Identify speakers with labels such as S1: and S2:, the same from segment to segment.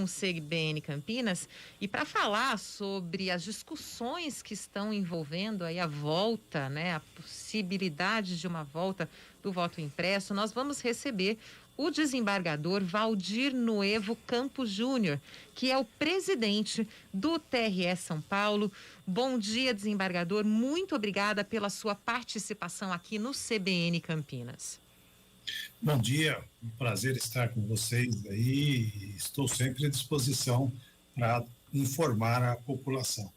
S1: no CBN Campinas e para falar sobre as discussões que estão envolvendo aí a volta, né, a possibilidade de uma volta do voto impresso, nós vamos receber o desembargador Valdir Nuevo Campos Júnior, que é o presidente do TRE São Paulo. Bom dia, desembargador. Muito obrigada pela sua participação aqui no CBN Campinas.
S2: Bom dia, um prazer estar com vocês aí. Estou sempre à disposição para informar a população.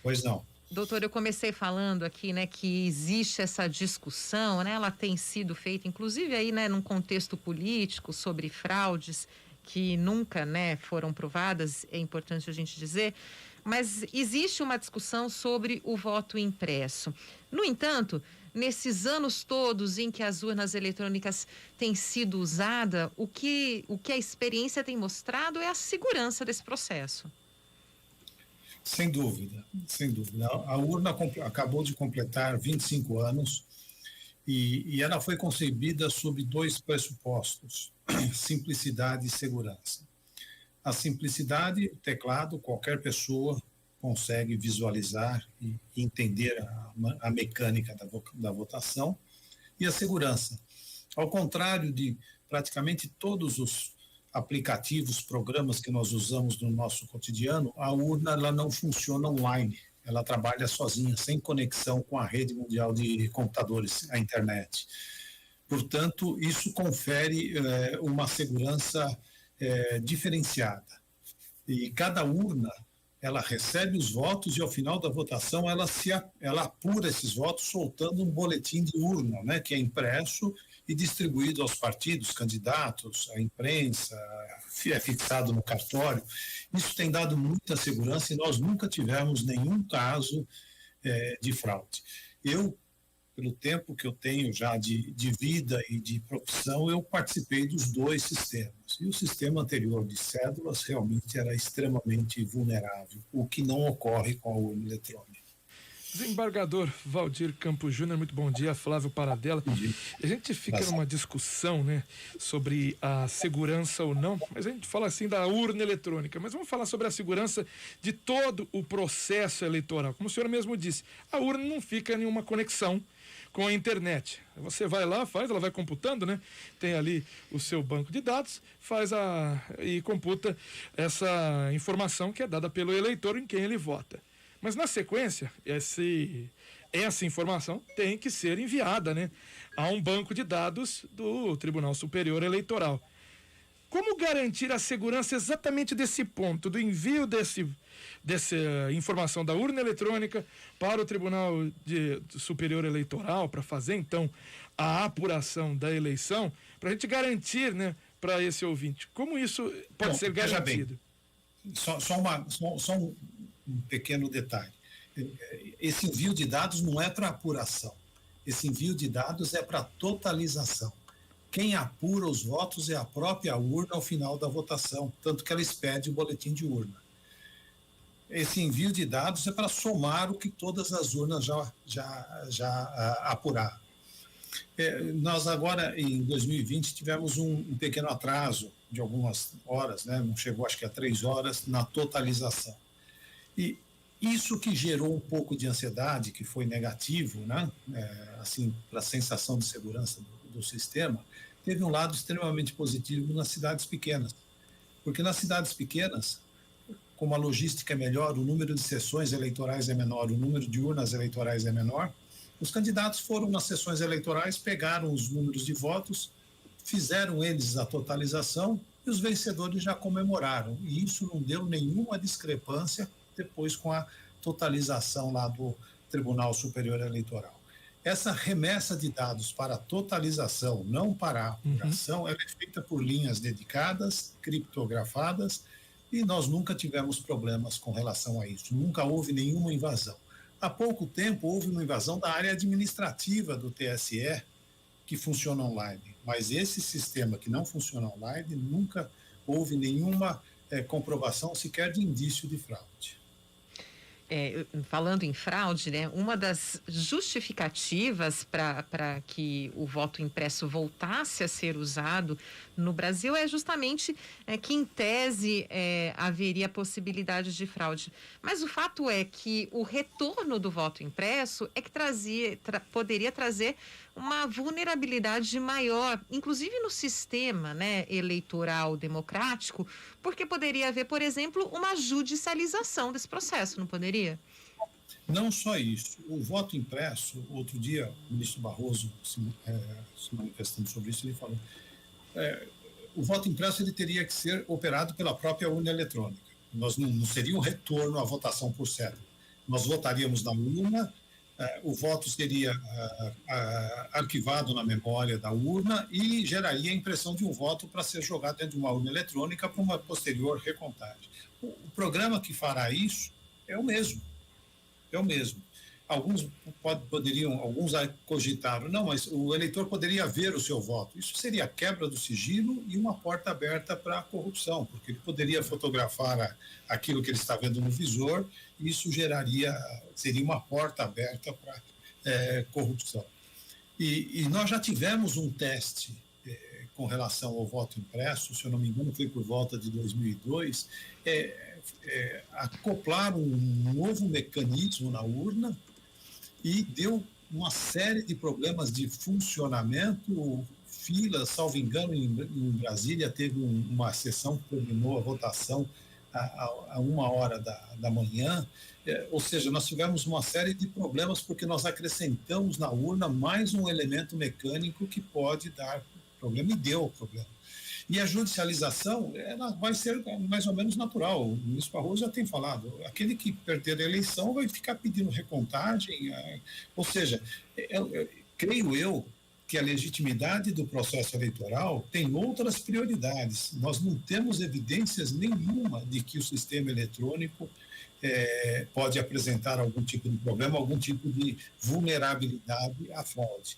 S2: Pois não.
S1: Doutor, eu comecei falando aqui, né, que existe essa discussão, né, ela tem sido feita, inclusive aí, né, num contexto político sobre fraudes que nunca, né, foram provadas, é importante a gente dizer, mas existe uma discussão sobre o voto impresso. No entanto, nesses anos todos em que as urnas eletrônicas têm sido usadas, o que a experiência tem mostrado é a segurança desse processo.
S2: Sem dúvida, sem dúvida. A urna acabou de completar 25 anos e ela foi concebida sob dois pressupostos: simplicidade e segurança. A simplicidade, o teclado, qualquer pessoa consegue visualizar e entender a mecânica da votação, e a segurança. Ao contrário de praticamente todos os aplicativos, programas que nós usamos no nosso cotidiano, a urna ela não funciona online, ela trabalha sozinha, sem conexão com a rede mundial de computadores, a internet. Portanto, isso confere uma segurança diferenciada. E cada urna, ela recebe os votos e ao final da votação ela apura esses votos soltando um boletim de urna, né, que é impresso e distribuído aos partidos, candidatos, à imprensa, é fixado no cartório. Isso tem dado muita segurança e nós nunca tivemos nenhum caso de fraude. Eu, pelo tempo que eu tenho já de vida e de profissão, eu participei dos dois sistemas. E o sistema anterior de cédulas realmente era extremamente vulnerável, o que não ocorre com a urna eletrônica.
S3: Desembargador Valdir Campos Júnior, muito bom dia. Flávio Paradella. A gente fica numa discussão, né, sobre a segurança ou não, mas a gente fala assim da urna eletrônica, mas vamos falar sobre a segurança de todo o processo eleitoral. Como o senhor mesmo disse, a urna não fica em nenhuma conexão com a internet. Você vai lá, ela vai computando, né? Tem ali o seu banco de dados, e computa essa informação que é dada pelo eleitor em quem ele vota. Mas na sequência, essa informação tem que ser enviada, né, a um banco de dados do Tribunal Superior Eleitoral. Como garantir a segurança exatamente desse ponto, do envio dessa informação da urna eletrônica para o Tribunal Superior Eleitoral, para fazer então a apuração da eleição, para a gente garantir, né, para esse ouvinte, como isso pode ser garantido?
S2: Só um pequeno detalhe. Esse envio de dados não é para apuração. Esse envio de dados é para totalização. Quem apura os votos é a própria urna ao final da votação, tanto que ela expede o boletim de urna. Esse envio de dados é para somar o que todas as urnas já apuraram. Nós agora, em 2020, tivemos um pequeno atraso de algumas horas, né? Não chegou acho que a 3 horas, na totalização. E isso que gerou um pouco de ansiedade, que foi negativo, né? Assim, para a sensação de segurança do sistema, teve um lado extremamente positivo nas cidades pequenas. Porque nas cidades pequenas, como a logística é melhor, o número de sessões eleitorais é menor, o número de urnas eleitorais é menor, os candidatos foram nas sessões eleitorais, pegaram os números de votos, fizeram eles a totalização e os vencedores já comemoraram. E isso não deu nenhuma discrepância depois com a totalização lá do Tribunal Superior Eleitoral. Essa remessa de dados para a totalização, não para a apuração, ela é feita por linhas dedicadas, criptografadas, e nós nunca tivemos problemas com relação a isso. Nunca houve nenhuma invasão. Há pouco tempo houve uma invasão da área administrativa do TSE, que funciona online, mas esse sistema que não funciona online, nunca houve nenhuma comprovação sequer de indício de fraude.
S1: falando em fraude, né, uma das justificativas para que o voto impresso voltasse a ser usado no Brasil é justamente que, em tese, haveria possibilidade de fraude. Mas o fato é que o retorno do voto impresso é que poderia trazer uma vulnerabilidade maior, inclusive no sistema, né, eleitoral democrático, porque poderia haver, por exemplo, uma judicialização desse processo, não poderia?
S2: Não só isso. O voto impresso, outro dia, o ministro Barroso se manifestando sobre isso, ele falou o voto impresso ele teria que ser operado pela própria urna eletrônica. Nós não seria um retorno à votação por cédula. Nós votaríamos na urna, o voto seria arquivado na memória da urna e geraria a impressão de um voto para ser jogado dentro de uma urna eletrônica para uma posterior recontagem. O programa que fará isso é o mesmo. Alguns alguns cogitaram, não, mas o eleitor poderia ver o seu voto. Isso seria a quebra do sigilo e uma porta aberta para a corrupção, porque ele poderia fotografar aquilo que ele está vendo no visor, e isso seria uma porta aberta para corrupção. E nós já tivemos um teste com relação ao voto impresso, se eu não me engano, foi por volta de 2002, acoplar um novo mecanismo na urna e deu uma série de problemas de funcionamento, filas, salvo engano, em Brasília teve uma sessão que terminou a votação a 1h da manhã, ou seja, nós tivemos uma série de problemas porque nós acrescentamos na urna mais um elemento mecânico que pode dar problema, e deu problema. E a judicialização ela vai ser mais ou menos natural. O ministro Barroso já tem falado, aquele que perder a eleição vai ficar pedindo recontagem, ou seja, creio eu que a legitimidade do processo eleitoral tem outras prioridades. Nós não temos evidências nenhuma de que o sistema eletrônico pode apresentar algum tipo de problema, algum tipo de vulnerabilidade à fraude.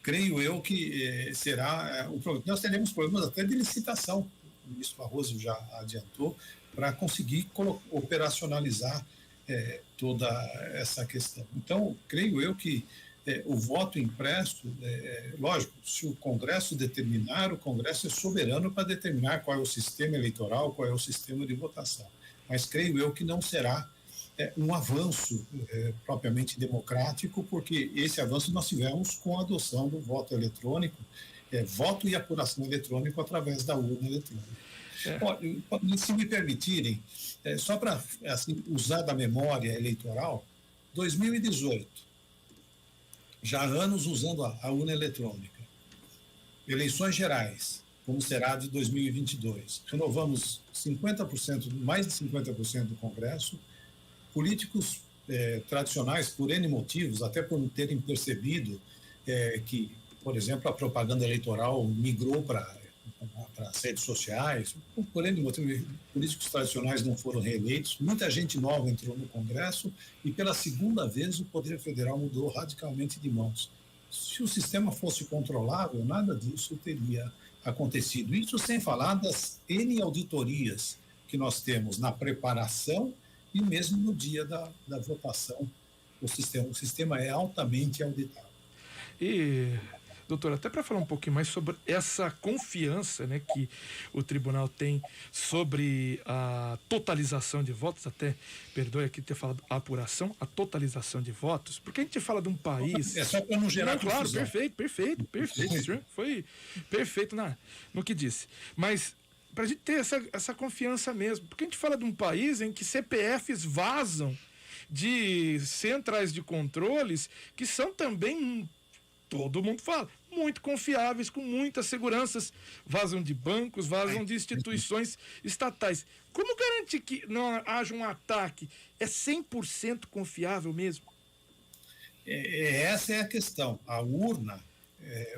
S2: Creio eu que será o problema. Nós teremos problemas até de licitação, o ministro Barroso já adiantou, para conseguir operacionalizar toda essa questão. Então, creio eu que o voto impresso, lógico, se o Congresso determinar, o Congresso é soberano para determinar qual é o sistema eleitoral, qual é o sistema de votação. Mas creio eu que não será um avanço propriamente democrático, porque esse avanço nós tivemos com a adoção do voto eletrônico, voto e apuração eletrônico através da urna eletrônica. Se me permitirem, só para assim, usar da memória eleitoral, 2018, já há anos usando a urna eletrônica, eleições gerais, como será de 2022, renovamos 50%, mais de 50% do Congresso. Políticos tradicionais, por N motivos, até por não terem percebido que, por exemplo, a propaganda eleitoral migrou para as redes sociais, por N motivos, políticos tradicionais não foram reeleitos, muita gente nova entrou no Congresso e, pela segunda vez, o Poder Federal mudou radicalmente de mãos. Se o sistema fosse controlável, nada disso teria acontecido. Isso sem falar das N auditorias que nós temos na preparação e mesmo no dia da votação, o sistema é altamente auditável.
S3: E, doutor, até para falar um pouquinho mais sobre essa confiança, né, que o tribunal tem sobre a totalização de votos, até, perdoe aqui ter falado a apuração, a totalização de votos, porque a gente fala de um país...
S2: É só para não gerar
S3: confusão. Claro, perfeito, senhor, foi perfeito no que disse. Mas para a gente ter essa confiança mesmo, porque a gente fala de um país em que CPFs vazam de centrais de controles que são também, todo mundo fala, muito confiáveis, com muitas seguranças, vazam de bancos, vazam de instituições estatais. Como garantir que não haja um ataque? É 100% confiável mesmo?
S2: Essa é a questão. A urna,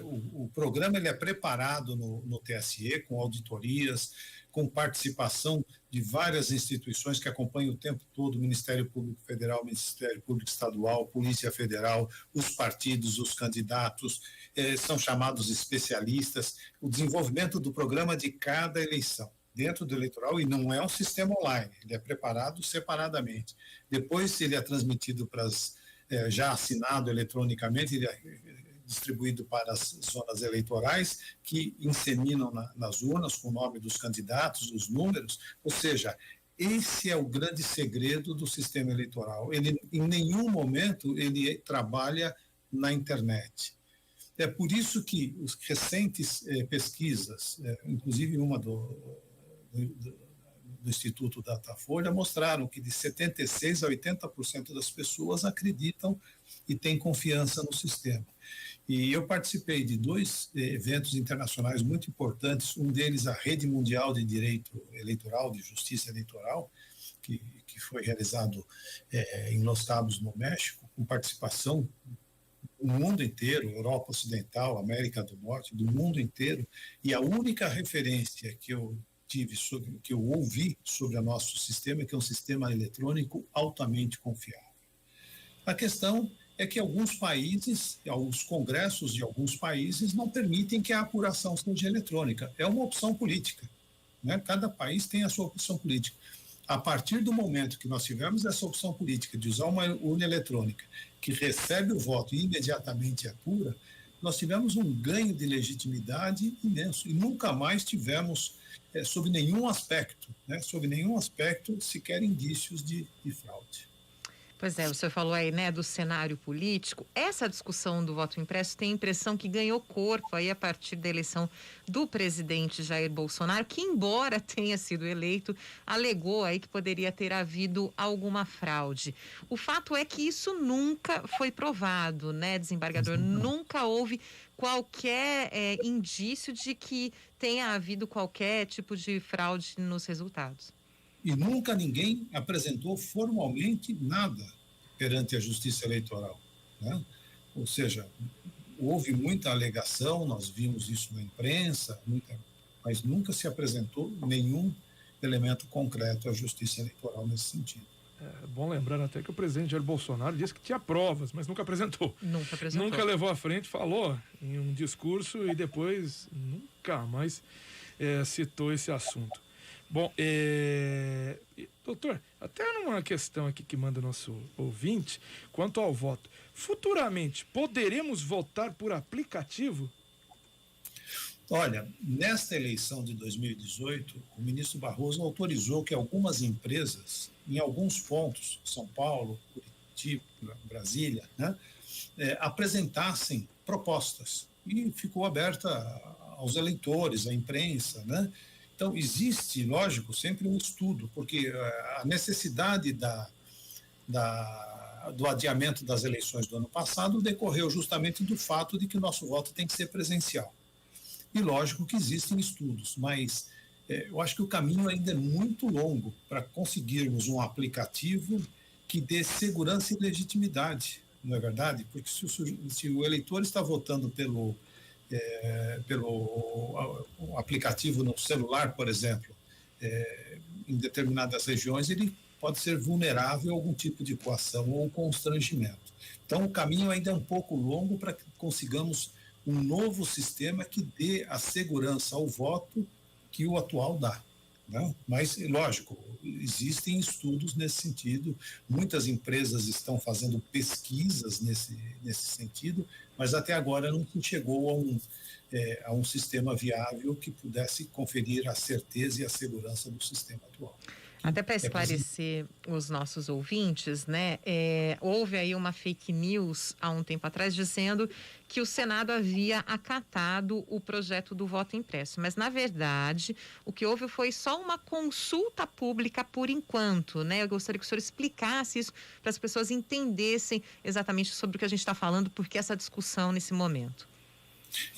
S2: o programa ele é preparado no TSE, com auditorias, com participação de várias instituições que acompanham o tempo todo, o Ministério Público Federal, Ministério Público Estadual, Polícia Federal, os partidos, os candidatos, são chamados especialistas, o desenvolvimento do programa de cada eleição. dentro do eleitoral, e não é um sistema online, ele é preparado separadamente. Depois ele é transmitido para as, já assinado eletronicamente, ele é distribuído para as zonas eleitorais, que inseminam nas urnas com o nome dos candidatos, os números, ou seja, esse é o grande segredo do sistema eleitoral. Ele, em nenhum momento, ele trabalha na internet. É por isso que os recentes pesquisas, inclusive uma do Instituto Datafolha, mostraram que de 76% a 80% das pessoas acreditam e têm confiança no sistema. E eu participei de 2 eventos internacionais muito importantes, um deles a Rede Mundial de Direito Eleitoral, de Justiça Eleitoral, que foi realizado em Los Cabos, no México, com participação do mundo inteiro, Europa Ocidental, América do Norte, do mundo inteiro, e a única referência que eu tive, que eu ouvi sobre o nosso sistema é que é um sistema eletrônico altamente confiável. A questão é que alguns países, os congressos de alguns países não permitem que a apuração seja eletrônica. É uma opção política, né? Cada país tem a sua opção política. A partir do momento que nós tivemos essa opção política de usar uma urna eletrônica que recebe o voto e imediatamente apura, nós tivemos um ganho de legitimidade imenso e nunca mais tivemos, sob nenhum aspecto, sequer indícios de fraude.
S1: Pois é, o senhor falou aí, né, do cenário político. Essa discussão do voto impresso tem a impressão que ganhou corpo aí a partir da eleição do presidente Jair Bolsonaro, que, embora tenha sido eleito, alegou aí que poderia ter havido alguma fraude. O fato é que isso nunca foi provado, né, desembargador? Nunca houve qualquer indício de que tenha havido qualquer tipo de fraude nos resultados.
S2: E nunca ninguém apresentou formalmente nada perante a Justiça Eleitoral, né? Ou seja, houve muita alegação, nós vimos isso na imprensa, mas nunca se apresentou nenhum elemento concreto à Justiça Eleitoral nesse sentido.
S3: É bom lembrar até que o presidente Jair Bolsonaro disse que tinha provas, mas nunca apresentou.
S1: Nunca apresentou.
S3: Nunca levou à frente, falou em um discurso e depois nunca mais citou esse assunto. Bom, doutor, até numa questão aqui que manda nosso ouvinte, quanto ao voto, futuramente poderemos votar por aplicativo?
S2: Olha, nesta eleição de 2018, o ministro Barroso autorizou que algumas empresas, em alguns pontos, São Paulo, Curitiba, Brasília, né, apresentassem propostas e ficou aberta aos eleitores, à imprensa, né? Então, existe, lógico, sempre um estudo, porque a necessidade do adiamento das eleições do ano passado decorreu justamente do fato de que o nosso voto tem que ser presencial. E lógico que existem estudos, mas eu acho que o caminho ainda é muito longo para conseguirmos um aplicativo que dê segurança e legitimidade, não é verdade? Porque se o eleitor está votando pelo aplicativo no celular, por exemplo, em determinadas regiões, ele pode ser vulnerável a algum tipo de coação ou constrangimento. Então, o caminho ainda é um pouco longo para que consigamos um novo sistema que dê a segurança ao voto que o atual dá, né? Mas, lógico, existem estudos nesse sentido, muitas empresas estão fazendo pesquisas nesse sentido, mas até agora não se chegou a um sistema viável que pudesse conferir a certeza e a segurança do sistema atual.
S1: Até para esclarecer os nossos ouvintes, né? Houve aí uma fake news há um tempo atrás dizendo que o Senado havia acatado o projeto do voto impresso. Mas, na verdade, o que houve foi só uma consulta pública por enquanto, né? Eu gostaria que o senhor explicasse isso para as pessoas entendessem exatamente sobre o que a gente está falando, porque essa discussão nesse momento.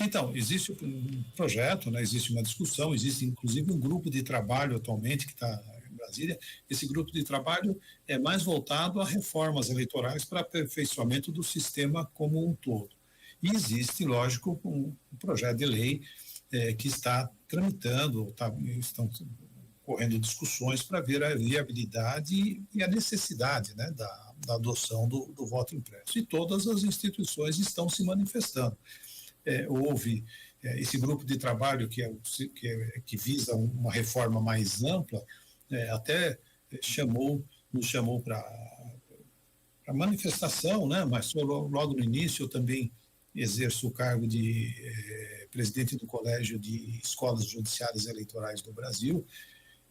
S2: Então, existe um projeto, né? Existe uma discussão, existe inclusive um grupo de trabalho atualmente que está em Brasília. Esse grupo de trabalho é mais voltado a reformas eleitorais para aperfeiçoamento do sistema como um todo. E existe, lógico, um projeto de lei que está tramitando, estão correndo discussões para ver a viabilidade e a necessidade, né, da adoção do voto impresso. E todas as instituições estão se manifestando. Houve esse grupo de trabalho que visa uma reforma mais ampla, até nos chamou para manifestação, né? Mas logo no início eu também exerço o cargo de presidente do Colégio de Escolas Judiciárias Eleitorais do Brasil,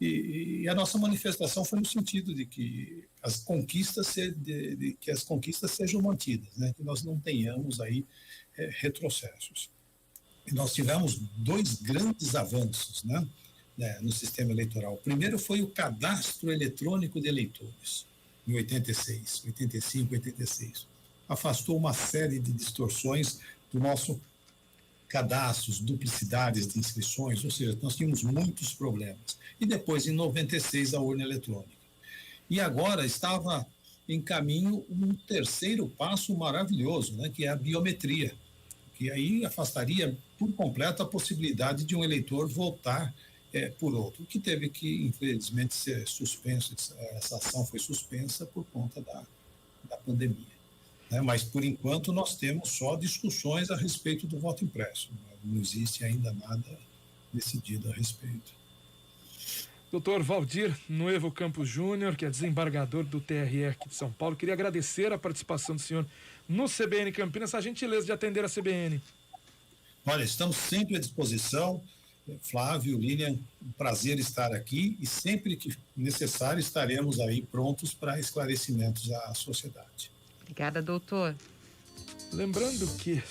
S2: e a nossa manifestação foi no sentido de que as conquistas sejam mantidas, né? Que nós não tenhamos aí retrocessos. E nós tivemos 2 grandes avanços, né, no sistema eleitoral. O primeiro foi o cadastro eletrônico de eleitores, em 86, 85, 86. Afastou uma série de distorções do nosso cadastros, duplicidades de inscrições, ou seja, nós tínhamos muitos problemas. E depois, em 96, a urna eletrônica. E agora estava em caminho um terceiro passo maravilhoso, né, que é a biometria, que aí afastaria por completo a possibilidade de um eleitor votar por outro, que teve que, infelizmente, ser suspenso. Essa ação foi suspensa por conta da pandemia. Mas, por enquanto, nós temos só discussões a respeito do voto impresso. Não existe ainda nada decidido a respeito.
S3: Doutor Valdir Nuevo Campos Júnior, que é desembargador do TRE aqui de São Paulo, queria agradecer a participação do senhor no CBN Campinas, a gentileza de atender a CBN.
S2: Olha, estamos sempre à disposição. Flávio, Lilian, um prazer estar aqui, e sempre que necessário estaremos aí prontos para esclarecimentos à sociedade.
S1: Obrigada, doutor.
S3: Lembrando que